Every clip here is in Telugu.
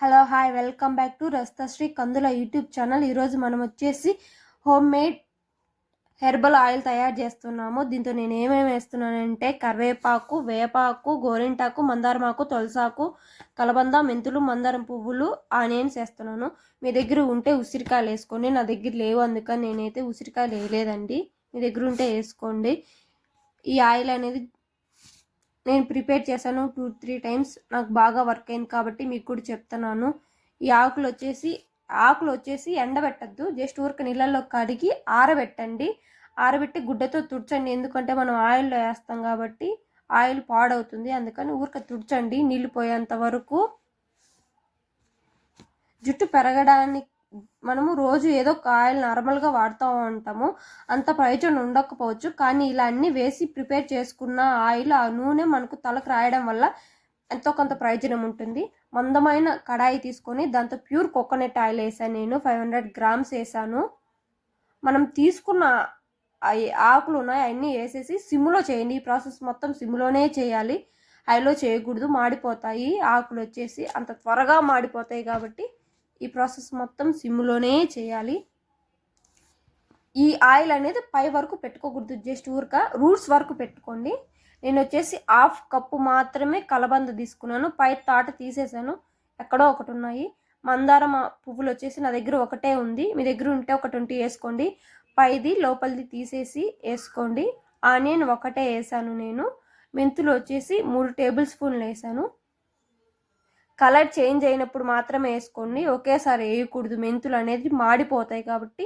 Hello hi welcome back to Rasthasri Kandula YouTube channel. ఈరోజు మనం వచ్చేసి హోమ్ మేడ్ హెర్బల్ ఆయిల్ తయారు చేస్తున్నాము. దీంతో నేను ఏమేమి వేస్తున్నానంటే కరివేపాకు, వేపాకు, గోరింటాకు, మందారమాకు, తులసాకు, కలబంద, మెంతులు, మందారం పువ్వులు, ఆనియన్స్ వేస్తున్నాను. మీ దగ్గర ఉంటే ఉసిరికాయలు వేసుకోండి. నా దగ్గర లేవు, అందుకని నేనైతే ఉసిరికాయలు వేయలేదండి. మీ దగ్గర ఉంటే వేసుకోండి. ఈ ఆయిల్ అనేది నేను ప్రిపేర్ చేశాను 2-3 టైమ్స్. నాకు బాగా వర్క్ అయింది కాబట్టి మీకు కూడా చెప్తున్నాను. ఈ ఆకులు వచ్చేసి ఎండబెట్టద్దు, జస్ట్ ఊరికి నీళ్ళల్లో కడిగి ఆరబెట్టండి. ఆరబెట్టి గుడ్డతో తుడ్చండి, ఎందుకంటే మనం ఆయిల్లో వేస్తాం కాబట్టి ఆయిల్ పాడవుతుంది. అందుకని ఊరికి తుడ్చండి నీళ్ళు పోయేంత వరకు. జుట్టు పెరగడానికి మనము రోజు ఏదో ఒక ఆయిల్ నార్మల్గా వాడుతూ ఉంటాము, అంత ప్రయోజనం ఉండకపోవచ్చు. కానీ ఇలా అన్నీ వేసి ప్రిపేర్ చేసుకున్న ఆయిల్, ఆ నూనె మనకు తలకు రాయడం వల్ల ఎంతో కొంత ప్రయోజనం ఉంటుంది. మందమైన కడాయి తీసుకొని దాంతో ప్యూర్ కోకోనట్ ఆయిల్ వేసాను. నేను 500 గ్రామ్స్ వేసాను. మనం తీసుకున్న ఆకులు ఉన్నాయి అన్నీ వేసేసి సిమ్లో చేయండి. ఈ ప్రాసెస్ మొత్తం సిమ్లోనే చేయాలి, హైలో చేయకూడదు, మాడిపోతాయి. ఆకులు వచ్చేసి అంత త్వరగా మాడిపోతాయి కాబట్టి ఈ ప్రాసెస్ మొత్తం సిమ్లోనే చేయాలి. ఈ ఆయిల్ అనేది పై వరకు పెట్టుకోకూడదు, జస్ట్ రూట్స్ వరకు పెట్టుకోండి. నేను వచ్చేసి 1/2 కప్పు మాత్రమే కలబంద తీసుకున్నాను. పై తాట తీసేసాను, ఎక్కడో ఒకటి ఉన్నాయి. మందారం పువ్వులు వచ్చేసి నా దగ్గర ఒకటే ఉంది, మీ దగ్గర ఉంటే ఒక 20 వేసుకోండి. పైది లోపలిది తీసేసి వేసుకోండి. ఆనియన్ ఒకటే వేసాను నేను. మెంతులు వచ్చేసి 3 టేబుల్ స్పూన్లు వేసాను. కలర్ చేంజ్ అయినప్పుడు మాత్రమే వేసుకోండి, ఒకేసారి వేయకూడదు. మెంతులు అనేది మాడిపోతాయి కాబట్టి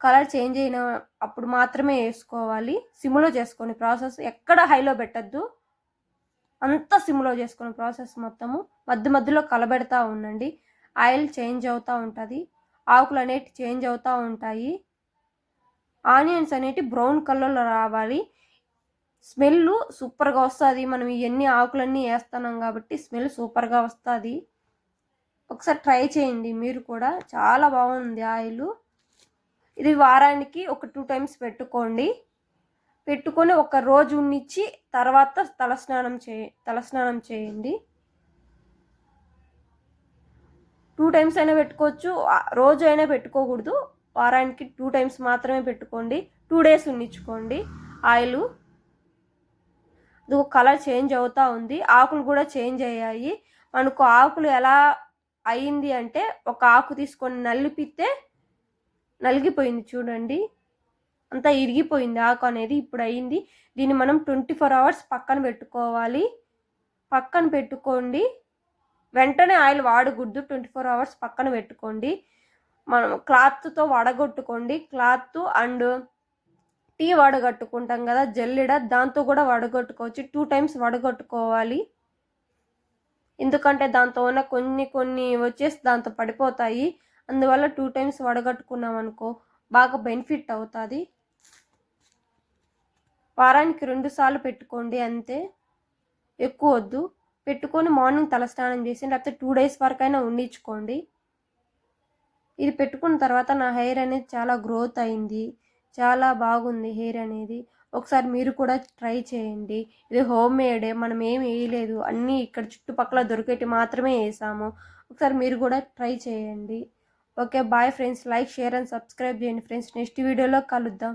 కలర్ చేంజ్ అయిన అప్పుడు మాత్రమే వేసుకోవాలి. సిమ్లో చేసుకోండి ప్రాసెస్, ఎక్కడ హైలో పెట్టద్దు, అంతా సిమ్లో చేసుకుని ప్రాసెస్ మొత్తము. మధ్య మధ్యలో కలబెడతా ఉండండి. ఆయిల్ చేంజ్ అవుతూ ఉంటుంది, ఆకులు అనేవి చేంజ్ అవుతూ ఉంటాయి. ఆనియన్స్ అనేవి బ్రౌన్ కలర్లో రావాలి. స్మెల్ సూపర్గా వస్తుంది. మనం ఇవన్నీ ఆకులన్నీ వేస్తున్నాం కాబట్టి స్మెల్ సూపర్గా వస్తుంది. ఒకసారి ట్రై చేయండి మీరు కూడా, చాలా బాగుంది ఆయిల్. ఇది వారానికి ఒక 2 టైమ్స్ పెట్టుకొని ఒక రోజు ఉన్నిచ్చి తర్వాత తలస్నానం చేయండి. 2 టైమ్స్ అయినా పెట్టుకోవచ్చు, రోజు అయినా పెట్టుకోకూడదు. వారానికి 2 టైమ్స్ మాత్రమే పెట్టుకోండి. 2 డేస్ ఉన్నించుకోండి ఆయిల్. ఇది కలర్ చేంజ్ అవుతూ ఉంది, ఆకులు కూడా చేంజ్ అయ్యాయి. మనకు ఆకులు ఎలా అయింది అంటే, ఒక ఆకు తీసుకొని నలిపితే నలిగిపోయింది చూడండి, అంతా ఇరిగిపోయింది ఆకు అనేది. ఇప్పుడు అయింది. దీన్ని మనం 24 అవర్స్ పక్కన పెట్టుకోవాలి. పక్కన పెట్టుకోండి, వెంటనే ఆయిల్ వాడకూడదు. 24 అవర్స్ పక్కన పెట్టుకోండి. మనం క్లాత్తో వడగొట్టుకోండి. క్లాత్ అండ్ టీ వడగట్టుకుంటాం కదా జల్లెడ, దాంతో కూడా వడగొట్టుకోవచ్చు. 2 టైమ్స్ వడగొట్టుకోవాలి, ఎందుకంటే దాంతో ఉన్న కొన్ని వచ్చేసి దాంతో పడిపోతాయి. అందువల్ల 2 టైమ్స్ వడగట్టుకున్నాం అనుకో బాగా బెనిఫిట్ అవుతుంది. వారానికి 2 సార్లు పెట్టుకోండి అంతే, ఎక్కువ వద్దు. పెట్టుకొని మార్నింగ్ తలస్నానం చేసి లేకపోతే 2 డేస్ వరకైనా ఉండించుకోండి. ఇది పెట్టుకున్న తర్వాత నా హెయిర్ అనేది చాలా గ్రోత్ అయింది, చాలా బాగుంది హెయిర్ అనేది. ఒకసారి మీరు కూడా ట్రై చేయండి. ఇది హోమ్ మేడే, మనం ఏం వేయలేదు, అన్నీ ఇక్కడ చుట్టుపక్కల దొరికేటి మాత్రమే వేసాము. ఒకసారి మీరు కూడా ట్రై చేయండి. Okay bye friends, like share and subscribe చేయండి ఫ్రెండ్స్. నెక్స్ట్ వీడియోలో కలుద్దాం.